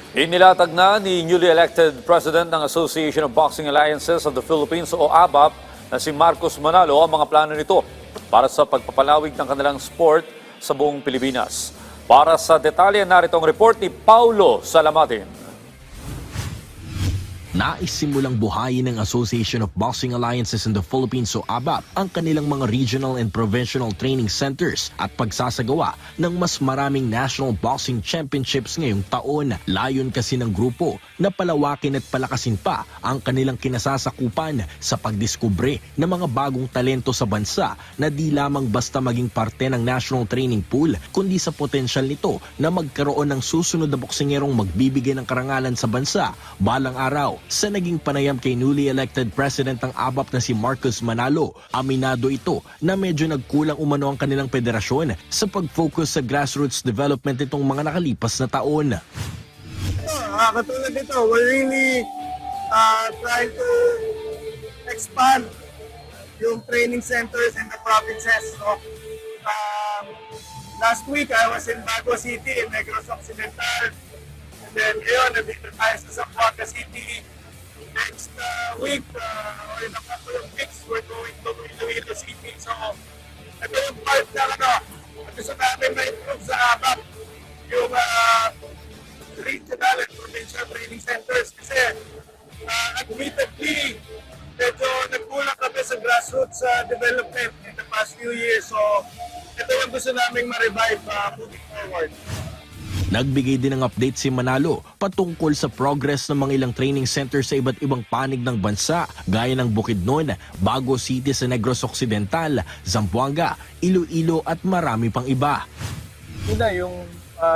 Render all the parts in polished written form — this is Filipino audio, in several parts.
Inilatag na ni newly elected President ng Association of Boxing Alliances of the Philippines o ABAP na si Marcos Manalo ang mga plano nito para sa pagpapalawig ng kanilang sport sa buong Pilipinas. Para sa detalye, narito ang report ni Paulo Salamatin. Naisimulang buhayin ng Association of Boxing Alliances in the Philippines o ABAP ang kanilang mga regional and provincial training centers at pagsasagawa ng mas maraming national boxing championships ngayong taon. Layon kasi ng grupo na palawakin at palakasin pa ang kanilang kinasasakupan sa pagdiskubre ng mga bagong talento sa bansa na di lamang basta maging parte ng national training pool kundi sa potensyal nito na magkaroon ng susunod na boksingerong magbibigay ng karangalan sa bansa balang araw. Sa naging panayam kay newly elected president ng ABAP na si Marcos Manalo, aminado ito na medyo nagkulang umano ang kanilang federasyon sa pag-focus sa grassroots development itong mga nakalipas na taon. Katulad nito, we're really trying to expand yung training centers in the provinces. So, last week, I was in Bago City, in Negros Occidental. And then, ngayon, nandito tayo sa Zamboanga City. Next week, or in a couple of weeks, we're going to Iloilo City. So, ito yung part na gusto namin na-improve sa ABAP, yung regional and provincial training centers. Kasi, admittedly, medyo nagkulang kami sa grassroots development in the past few years. So, ito yung gusto namin ma-revive moving forward. Nagbigay din ng update si Manalo patungkol sa progress ng mga ilang training center sa iba't ibang panig ng bansa gaya ng Bukidnon, Bago City sa Negros Occidental, Zamboanga, Iloilo at marami pang iba. Una, yung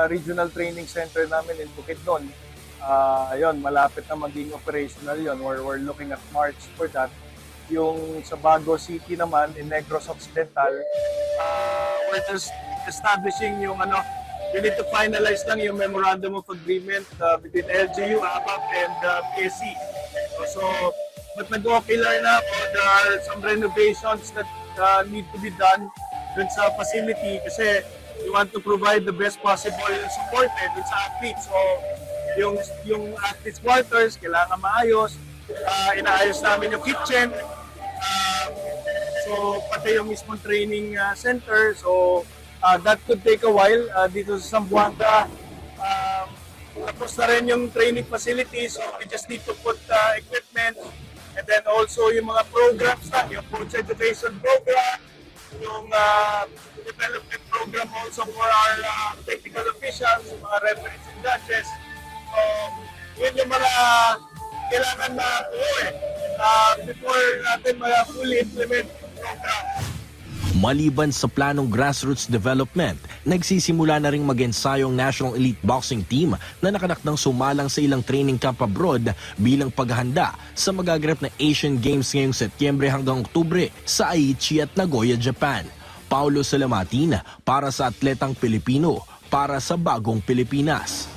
regional training center namin in Bukidnon, yun, malapit na maging operational yun. We're looking at March for that. Yung sa Bago City naman, in Negros Occidental, we're just establishing yung we need to finalize lang yung memorandum of agreement between LGU, ABAP, and PSC. So, but nag-okay na ako. There are some renovations that need to be done dun sa facility kasi we want to provide the best possible support dun sa athletes. So, yung athletes quarters, kailangan maayos. Inaayos namin yung kitchen. So, pati yung mismong training center. So, that could take a while dito sa Zamboanga. Tapos na rin yung training facilities, so we just need to put equipment. And then also yung mga programs na, yung coach education program, yung development program also for our technical officials, mga referees and judges. So yun yung mga kailangan na before natin fully implement yung program. Maliban sa planong grassroots development, nagsisimula na ring mag-ensayong National Elite Boxing Team na nakanakdang sumalang sa ilang training camp abroad bilang paghahanda sa magaganap na Asian Games ngayong Setyembre hanggang Oktubre sa Aichi at Nagoya, Japan. Paulo Salamatin para sa Atletang Pilipino, para sa Bagong Pilipinas.